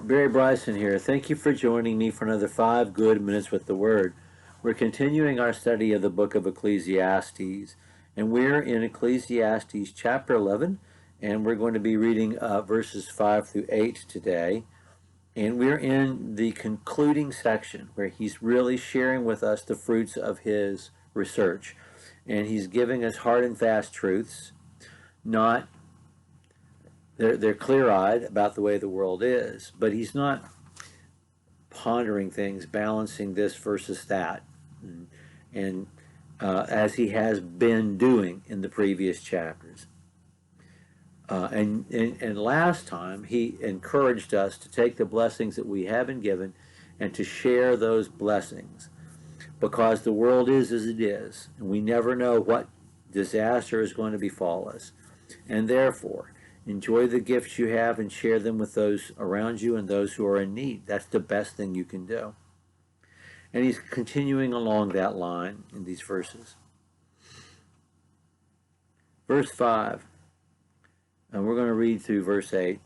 Barry Bryson here. Thank you for joining me for another 5 good minutes with the Word. We're continuing our study of the book of Ecclesiastes, and we're in Ecclesiastes chapter 11, and we're going to be reading verses 5 through 8 today. And we're in the concluding section where he's really sharing with us the fruits of his research. And he's giving us hard and fast truths, not they're clear-eyed about the way the world is, but he's not pondering things, balancing this versus that, and as he has been doing in the previous chapters. And last time he encouraged us to take the blessings that we have been given and to share those blessings, because the world is as it is, and we never know what disaster is going to befall us, and therefore enjoy the gifts you have and share them with those around you and those who are in need. That's the best thing you can do. And he's continuing along that line in these verses. Verse 5, and we're going to read through verse 8.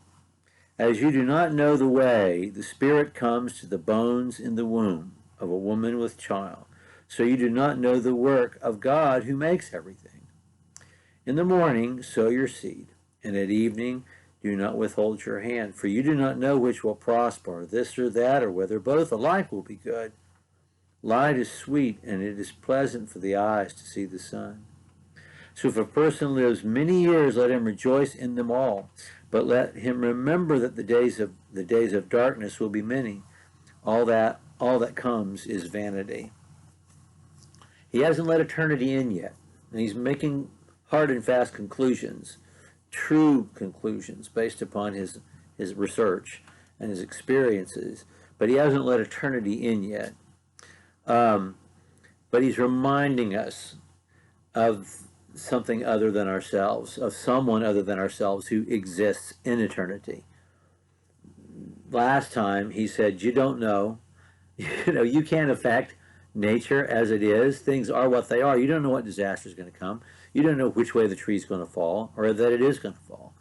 As you do not know the way, the Spirit comes to the bones in the womb of a woman with child, so you do not know the work of God who makes everything. In the morning sow your seed, and at evening do not withhold your hand, for you do not know which will prosper, this or that, or whether both alike will be good. Light is sweet, and it is pleasant for the eyes to see the sun. So if a person lives many years, let him rejoice in them all, but let him remember that the days of darkness will be many. All that comes is vanity. He hasn't let eternity in yet, and he's making hard and fast conclusions, true conclusions based upon his research and his experiences, but he hasn't let eternity in yet. But he's reminding us of something other than ourselves, of someone other than ourselves who exists in eternity. Last time he said, you don't know, you can't affect nature as it is. Things are what they are. You don't know what disaster is going to come. You don't know which way the tree is going to fall or that it is going to fall.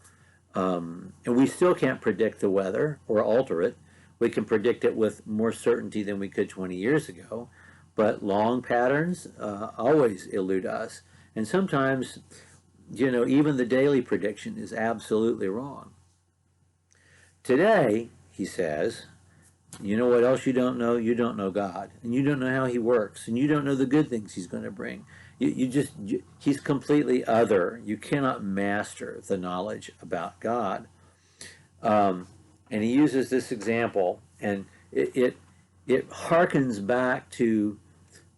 And we still can't predict the weather or alter it. We can predict it with more certainty than we could 20 years ago. But long patterns always elude us. And sometimes, even the daily prediction is absolutely wrong. Today, he says, you know what else you don't know? You don't know God. And you don't know how he works. And you don't know the good things he's going to bring. He's completely other. You cannot master the knowledge about God. And he uses this example, and it harkens back to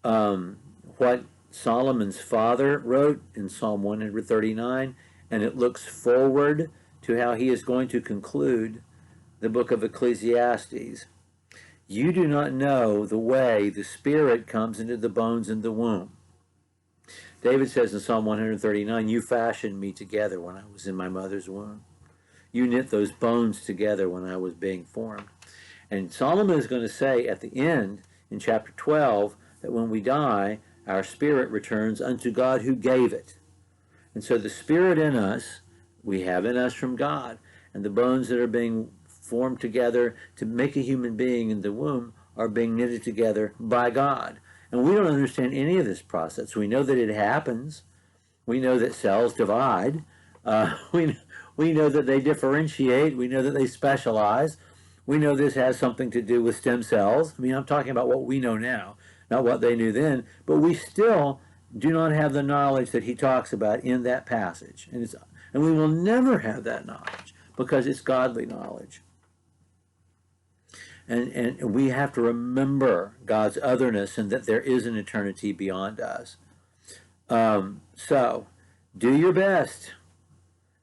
what Solomon's father wrote in Psalm 139, and it looks forward to how he is going to conclude the book of Ecclesiastes. You do not know the way the Spirit comes into the bones in the womb. David says in Psalm 139, you fashioned me together when I was in my mother's womb. You knit those bones together when I was being formed. And Solomon is going to say at the end, in chapter 12, that when we die, our spirit returns unto God who gave it. And so the Spirit in us, we have in us from God. And the bones that are being formed together to make a human being in the womb are being knitted together by God. And we don't understand any of this process. We know that it happens. We know that cells divide. We know that they differentiate. We know that they specialize. We know this has something to do with stem cells. I mean, I'm talking about what we know now, not what they knew then. But we still do not have the knowledge that he talks about in that passage. And we will never have that knowledge because it's godly knowledge. And we have to remember God's otherness and that there is an eternity beyond us. So, do your best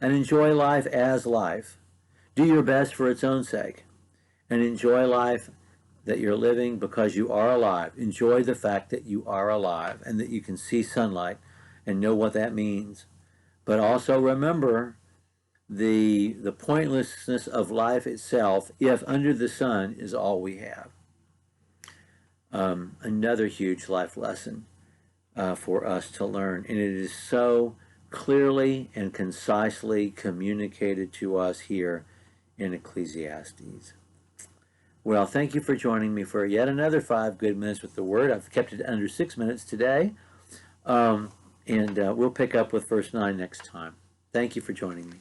and enjoy life as life. Do your best for its own sake and enjoy life that you're living because you are alive. Enjoy the fact that you are alive and that you can see sunlight and know what that means. But also remember the pointlessness of life itself if under the sun is all we have. Another huge life lesson for us to learn, and it is so clearly and concisely communicated to us here in Ecclesiastes. Well, thank you for joining me for yet another 5 good minutes with the Word. I've kept it under 6 minutes today. And we'll pick up with verse 9 next time. Thank you for joining me.